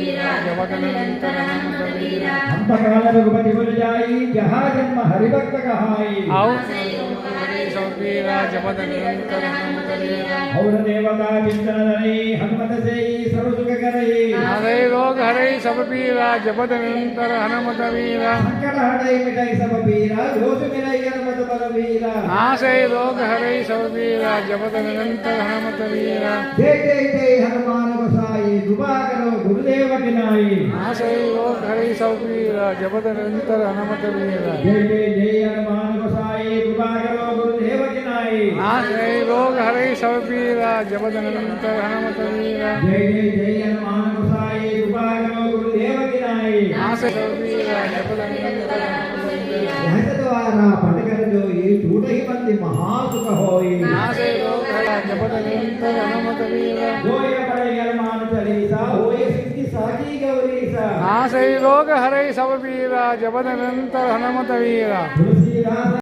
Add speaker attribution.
Speaker 1: जपदनंतर हनुमत वीरा
Speaker 2: अंतकाल रघुपति पुर जाई जहाँ जन्म हरिभक्त कहाई
Speaker 1: और हरे सब वीरा जपदनंतर हनुमत वीरा
Speaker 2: और देवता चिंतन धरई हनुमत से सर्व सुख करई
Speaker 1: हरे रोग हरे सब वीरा जपदनंतर हनुमत वीरा
Speaker 2: संकट हटई मिटाई सब पीरा दोष मिलाई हनुमत बल वीरा
Speaker 1: नासे रोग हरे सब वीरा जपदनंतर हनुमत वीरा
Speaker 2: जय जय जय हनुमान गोसाई कृपा करो गुरुदेव की नाई
Speaker 1: नासे रोग हरे सब वीरा जपदनंतर हनुमत वीरा
Speaker 2: जय जय जय हनुमान गोसाई कृपा करो गुरुदेव की नाई
Speaker 1: नासे रोग हरे सब वीरा जपदनंतर हनुमत वीरा
Speaker 2: जय जय जय हनुमान गोसाई कृपा करो गुरुदेव की नाई
Speaker 1: नासे सब वीरा जपदनंतर हनुमत वीरा
Speaker 2: रहस्य द्वारा पटकर जो ये झूठ ही बंदी महासुख होई
Speaker 1: नासे रोग हरे जपदनंतर हनुमत वीरा
Speaker 2: जो ये पढ़े हनुमान चालीसा हो ये सिद्धि साकी गौरी सा
Speaker 1: नासे रोग हरे सब वीरा जपदनंतर हनुमत वीरा
Speaker 2: तुलसीदास